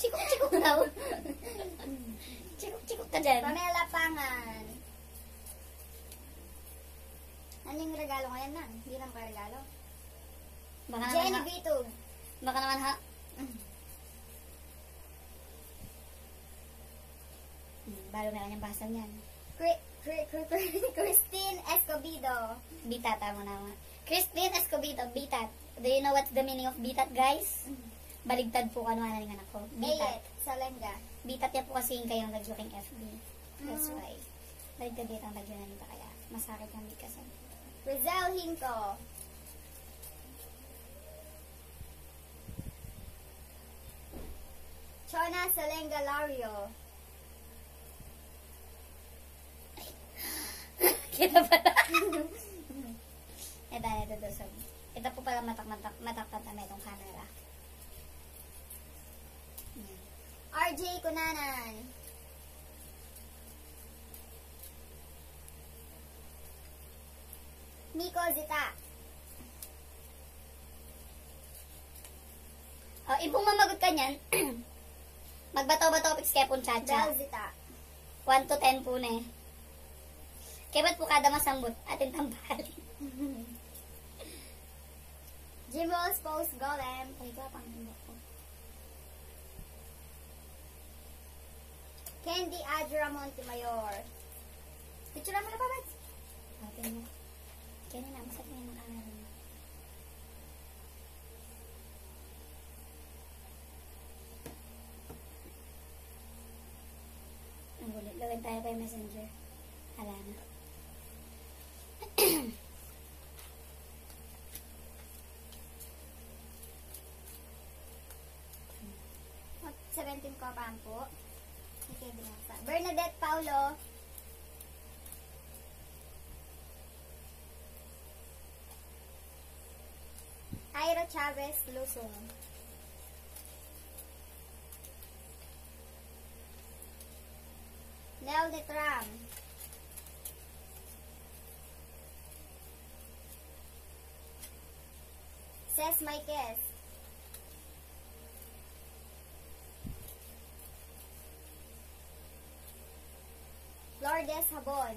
Chikok daw. Chikok ka dyan. Pamela Pangan. Ano yung regalo ngayon na? Hindi lang ka regalo. Baka Jenny naman Vitug. Baka naman ha. Balo na lang yung basa niyan. Christine Escobedo. Bitat mo naman. Christine Escobedo, bitat. Do you know what's the meaning of bitat, guys? Baligtad po kano na ng anak ko. Bitat. Ayet Salenga. Bitat yan po kasi yung kayong nagjuking FB. That's why. Baligtad dito ang lagyo na nito kaya masakit yung bigkasan. Rizal Hinco. Chona Salenga Lario. Kita pala. Ito dosog. Ito po pala matakpat na itong camera. RJ Kunanan. Miko Zita. Ibong mamagot ka niyan. Magbato-bato topics kaya pong chacha. Bel Zita. 1 to 10 po na eh. Kaya ba't po kada masambot atin tambalin? Jimos Post Golem. Ay, ka pang ko. Candy Adra Montemayor. Picture mo na pa, Bats? Atin mo. Kaya na, masakit na yung camera mo. Ang gulit. Lawin tayo pa yung messenger. Hala na. Hot 17 ko pa po. Okay, binasa. Bernadette Paulo. Ira Chavez Lusong. Nel Nitram. Ses Maikes. Lourdes Habon.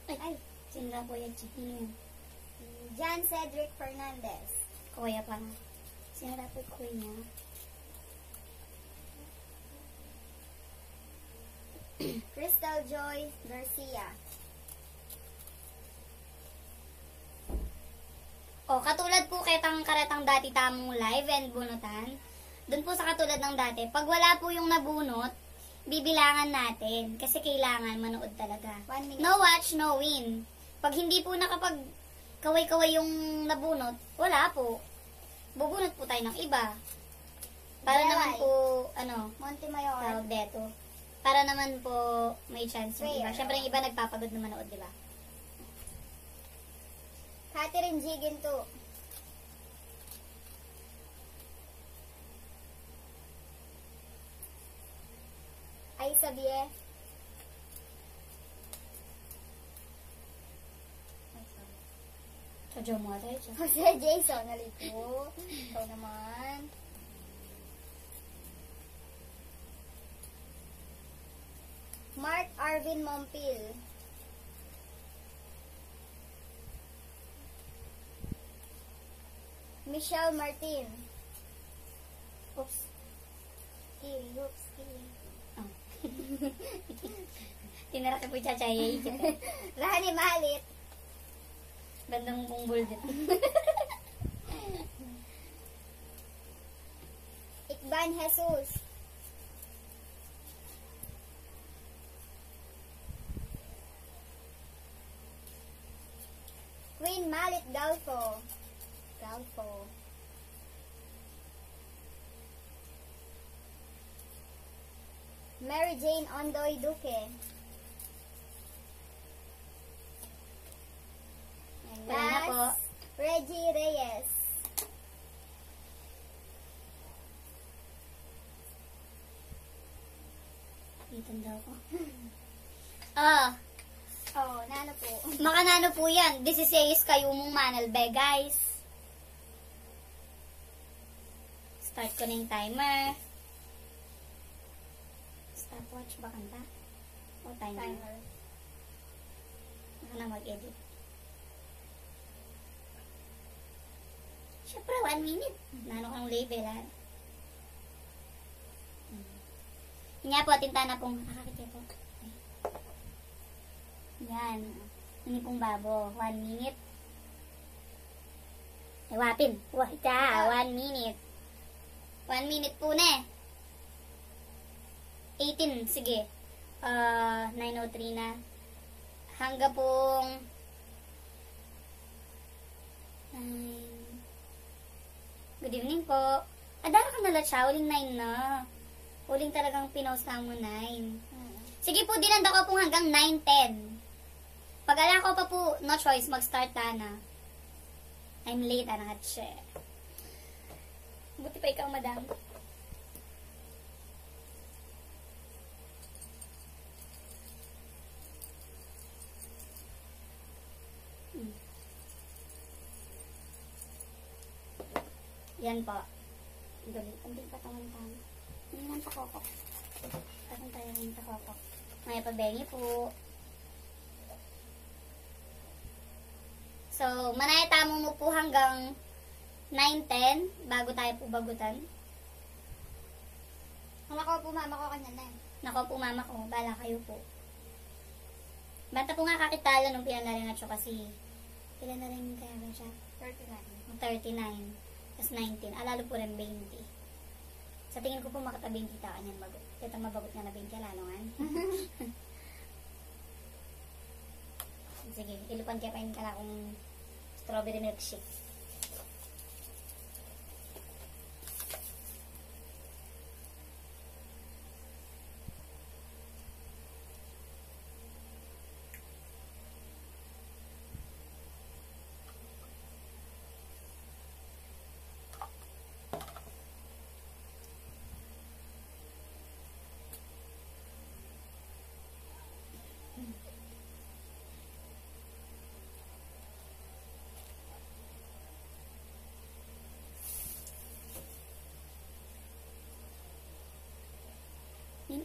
Ay, sinira po yan. Jan Cedric Fernandez. Kuya pa nga. Sinira po kuya. Crystal Joy Garcia. O, katulad po ketang karetang dati tamong live and bunutan. Doon po sa katulad ng dati, pag wala po yung nabunot, bibilangan natin. Kasi kailangan manood talaga. 1 minute. No watch, no win. Pag hindi po nakapag kaway-kaway yung nabunot, wala po. Bubunot po tayo ng iba. Para Delay. naman po, Montemayor. tawag deto. Para naman po may chance yung iba. Fair. Siyempre yung iba nagpapagod na manood, di ba? Catherine G. Ginto. Ay Sabie. Sadyo mo tayo dyan. Jose Jason Nalipo. Ikaw naman. Mark Arvin Mompil. Michelle Martin. Oops. Kiri, oops, kiri. Oh. Tinara ka po chachayay. Rani Mahalit. Bandang pungbol dito. Ikban Jesus. Queen Malit Galfo. Galfo. Mary Jane Ondoy Duque. And Wala na po. last, Reggie Reyes. Itan daw ko. Ah, Oh, nano po. makanano po yan. 16 kayo mong manalbe, guys. Start ko na yung timer. Stopwatch ba kanta? O timer? Timer. Baka na mag-edit. Siyempre, 1 minute. Nano kang label, ha? Yun nga po, tinta na pong nakakita po. Yan. Ini pong babo. 1 minute. Ay, wapin. Wah, ita. 1 minute. 1 minute po na eh. 18. Sige. 9:03 na. Hangga pong 9. Good evening po. Adara ka na siya. Uling 9 na. Uling talagang pinost na mo 9. Sige po, dinanda ko po hanggang 9:10. Pag ala ko pa po, no choice, mag-start na. I'm late, anangat siya. Buti pa ikaw, madam. Yan po. Galit. Hindi pa taman-taman. Hindi naman takokok. Parang tayo ng takokok. May pabengi po. So, manayatamo mo po hanggang 9:10 bago tayo po bagutan. Kung ako po, mama ko kanya na eh. Nako po, mama ko. Bala kayo po. Banta po nga kakitala nung pila na rin at siya kasi pila na rin kaya ba siya? 39. 39. Tapos 19. Alalo po rin 20. Sa tingin ko po makata-20 ta kanyan bagot. Ito mabagot na 20 lalungan. Sige, ilupan kaya pain ka na kung strawberry milkshake.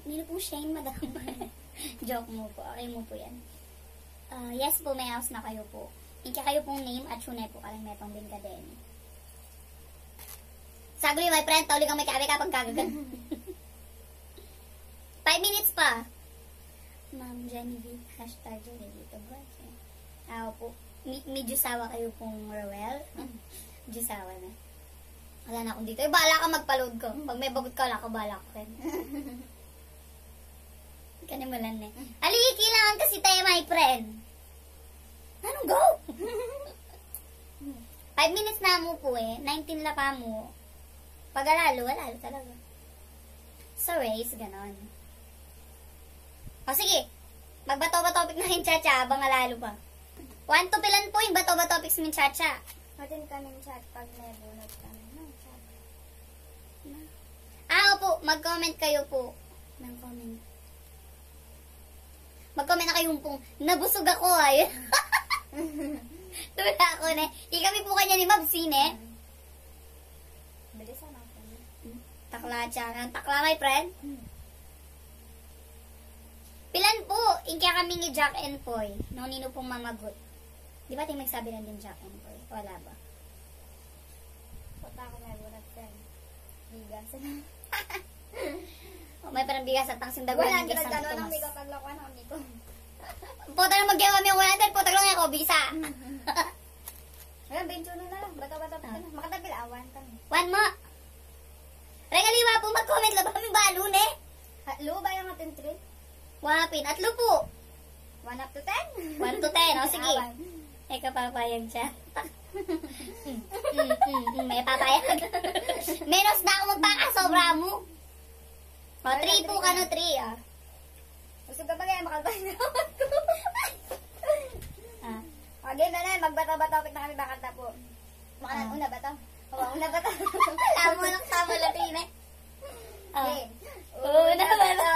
Nino po Shane, madam. Joke mo po. Okay mo po yan. Yes po, may house na kayo po. Inka kayo pong name at tunay po kalang metong din ka din. Sagli, my friend, taulig ang may kabe kapag kagagan. 5 minutes pa. Ma'am Genevieve, hashtag Genevieve. Po. Medyo sawa kayo pong Roel. Medyo sawa na. Wala na akong dito. Bahala ka magpa-load ko. Pag may bagot ka, wala ka, bahala ko rin. Kanimulan na. Ali, kailangan kasi tayo, my friend. Anong go? 5 minutes na mo po eh. 19 la pa mo. Pag alalo, alalo talaga. Sa race, ganon. O sige, magbato-ba-topic na yung Chacha habang alalo pa. 1 to pilan po yung bato-ba topics min Chacha. Matin kaming chat pag may bunot kami. Chat. Opo, mag-comment kayo po. Ng comment. Mag-comment na kayo pong, nabusog ako ay. Tula ako na. Kami po kanya ni Mab Sine. Bilisan ako. Takla siya. Takla, my friend. Pilan po, inka kami ni Jack and Poy. Nung nino pong mamagot. Di ba ting magsabi lang din Jack and Poy? Wala ba? Punta ako may bunot friend. Bigas. May parang bigas at tangsin dago Wala, ng bigas nagkano ng ng Tomas. miko paglakuan ng miko. Puta na mag-gawa may 100. Puta lang ako, bisa. Ayan, 21 na lang. Bato-bato pa na. Makatapil awan kami. 1 mo. Regaliwa po mag-comment lang. Kami balo ne? Lu ba yung atin 3? Wapin. At lupo. 1 up to 10? 1 to 10. O sige. Awan. May kapapayag siya. May papayag. Menos na ako magpakasobra mo. O, 3 po ka no, 3. Ah. Gusto ka ba kaya makalbay na ako? Ah. Okay na na, magbato-bato na kami bakanta po. Makanan, una ba to? Oo, una ba to? Tama mo lang tama latin eh. Okay. Una ba to?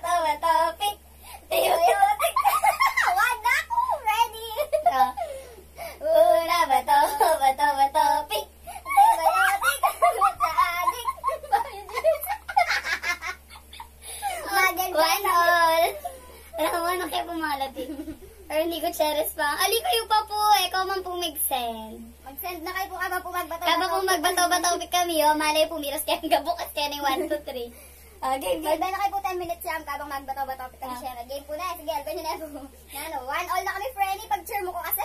Bato, pick. Tiyo. One na ako! Ready! Una ba to? Bato, pick. Antibiotic! Sa adik! One all. Alam mo, ano kaya pumalati? Or hindi ko cheris pa. Ali kayo pa po eh. Ikaw man po mag-send. Mag-send na kayo po kaba po magbato. Kaba kung magbato-bato kami, oh, malay pumiras kaya gabukas kaya ng 1, 2, 3. Okay, Magbay na kayo po 10 minutes siya kabang magbato-bato kami siya. Game po na. Sige, alban nyo na po. Ano, 1 all na kami, Frenny. Pag-cheer mo ko kasi.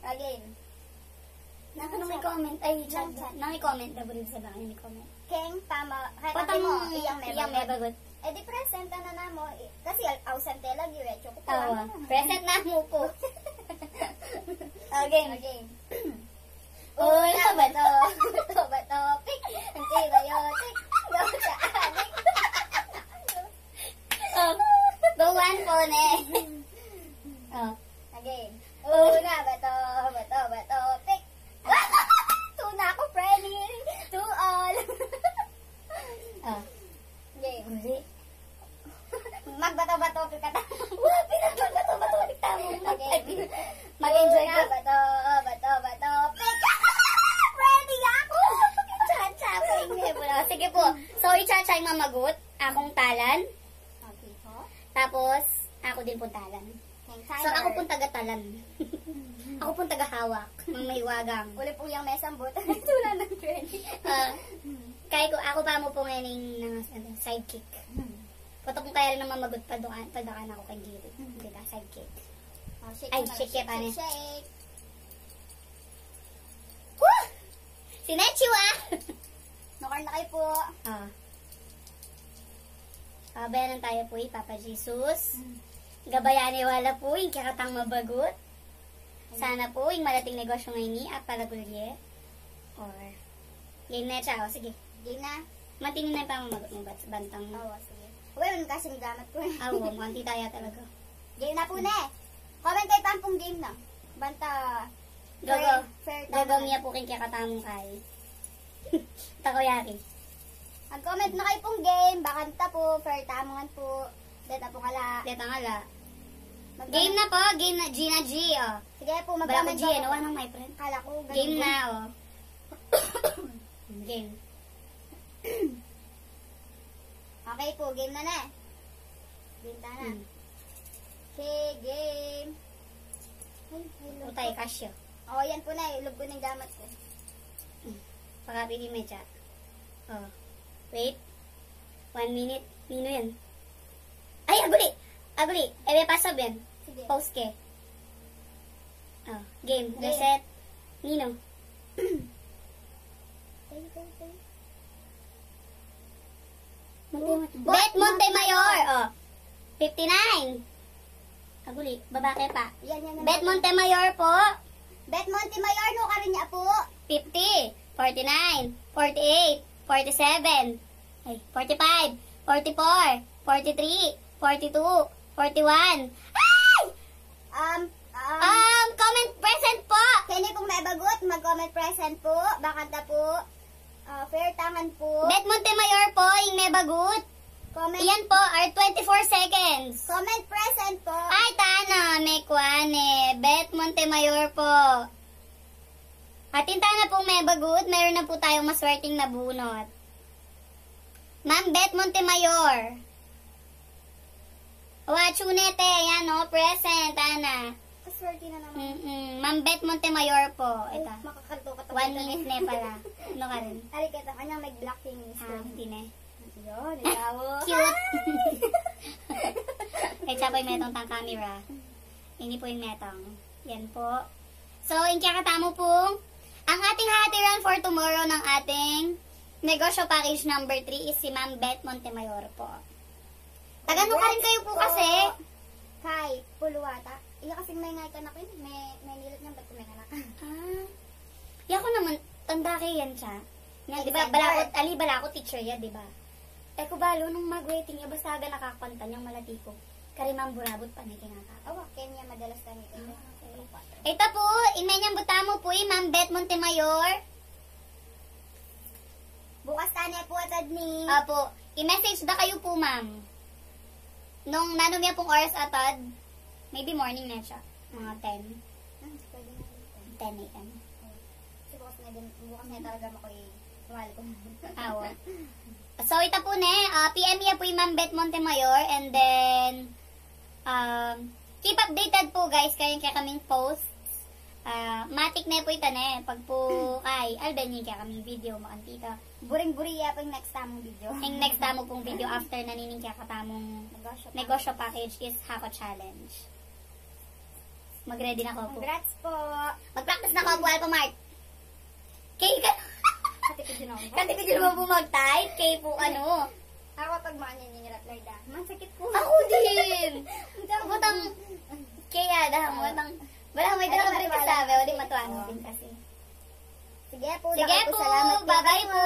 Again. Nang may comment. Ay, chat. Nang may comment. Double sa baka may comment. King, tama. Kahit Patang mo, iyang iyang mebagot. Eh di present na mo. Kasi ausente lagi, recho ko po. Tawa. Present na mo po. Okay. Okay. Una ba to? Bato, pick. Antibiotic. Go sa adik. Oh. Go 1 po ne. Oh. Again. Una, bato, pick. Tuna ako, Frenny. To all. Oh. Game. Uli. Magbato-bato ka ta. Wah, pinagbato-bato. Tamo. Okay. Mag-enjoy ka. Bato, pick. Ready ako. Chacha. Sige po. Sorry, Chacha, yung mamagot. Akong talan. Okay po. Tapos, ako din po talan. So, ako pong taga-talan. Ako pong taga-hawak. Ng may wagang. Uli po yung mesang bot. Tula ng Frenny. Kaya ko, ako pa mo po ngayon ng sidekick. Puto kung kaya rin naman magot padakan ako kay Giri. Diba, sidekick. Oh, shake Ay, mo na. shake pa niya. Shake. Woo! Sinechiwa! Nukar na kayo po. Bayanan tayo po Papa Jesus. Gabayani wala po yung kakatang mabagot. Sana po yung malating negosyo ngayon ni Apalagulye. Or, game na siya. O, sige. Game na. Matinin na yung pamamagot mo bantang. Oo, sige. Well, kasing gamit ko eh. Oo, mukhang titaya talaga. Game na po na eh. Comment kayo pampong game na. Banta. Gogo. Fair Gagawin niya po kayong kakatamong kay. Takoyaki. Mag-comment na kayo pong game. Bakanta po. Fair tamungan po. Deta po kala. Deta nga la. Game na po. Game na. G na G, oh. Sige po, Bala ko mag-comment G, po. ano? Anong my friend? Kala ko. ganun Game po. na, oh. Game. Okay po, game na na. Game na na. Okay, game. Ay, hello. Utay, kasyo. Oh, yan po na. Ilog ko ng gamit ko. Pakapili may chat. Oh. Wait. 1 minute. Nino yan. Ay, aguli! Aguli! Ebe, pasab yan. Sige. Post ke. Oh. Game. Game. Reset. Nino. Tay. Bet Montemayor. Oh. 59. Aguli. Babae pa. Yan. Bet Montemayor po. Bet Montemayor, no ka rin niya po. 50. 49. 48. 47. Ay, 45. 44. 43. 42. 41. Ay! Comment present po. Kanya pong may bagot, mag-comment present po. Bakanta po. Fair tangan po. Bet Montemayor po, yung may bagut. Comment, Iyan po are 24 seconds. comment present po. Ay, tana, may kwane. Bet Montemayor po. At na pong may bagut, meron na po tayong maswerteng nabunot. Ma'am Bet Montemayor. Wachunete, ayan o, present, Ana. Kaswerte na naman. Ma'am Bet Montemayor po. Ay, Ito. makakalto ka 1 minute na pala. Ano ka rin? Ari kita, kanyang may black things. Hindi na. Yun, ikaw. Cute. Kaya siya po yung metong tang camera. Hindi po yung metong. Yan po. So, yung kakatamo po, ang ating hatiran for tomorrow ng ating negosyo package number 3 is si Ma'am Beth Montemayor po. Tagano ka rin kayo po kasi. Kay, puluwata. Iya kasing may ngay kanak yun. May nilat niya, ba't may kanak? Yan ko naman, tanda kayo yan siya. Yan, di ba, balakot teacher yan, di ba? Eko balo, nung mag-waiting niya, basta aga nakakanta niyang malati ko. Karimang burabot pa na kinaka. Awa, Kenya madalas tayo ito. Ito po, imenyang butamo po, Ma'am Beth Montemayor. Bukas tanya po atad ni... Apo, i-message na kayo po, ma'am. Nung nanom niya pong oras atad, maybe morning na siya. Mga 10. Pwede na. 10 a.m. Kasi bukas na talaga makoy tuwal ko. Awa. So, ito po na, PM niya po yung Ma'am Beth Montemayor, and then, keep updated po guys, kaya kaming posts. Matik na po ito na, pag po kay Alben kaya kaming video, makantita. Buring-buriya pa yung next tamong video. Ang next tamo pong video after nanining kaya katamong negosyo package is Hako Challenge. Mag-ready na ko po. Congrats po. Mag-practice na ko po, Alpha Mart. Kay ka... Katipid din ako. Katipid din mo po mag-type. Kay po ano. Ako pag mga nilat larda. Masakit po. Ako din. Butang... Kaya dahang butang... Wala may dahang rin kasabi. Wala matuano din kasi. Sige po. Sige po. Salamat po. Bye-bye po.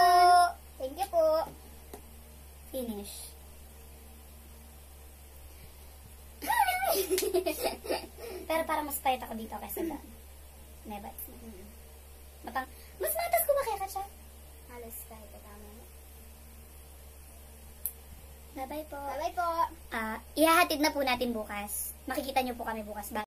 Thank you po. Finish. Pero parang mas payat ako dito kaysa doon. Never. Matang... Mas matas ko ba kaya ka siya? Halos kahit katama. Bye-bye po. Bye-bye po. Ihahatid na po natin bukas. Makikita nyo po kami bukas.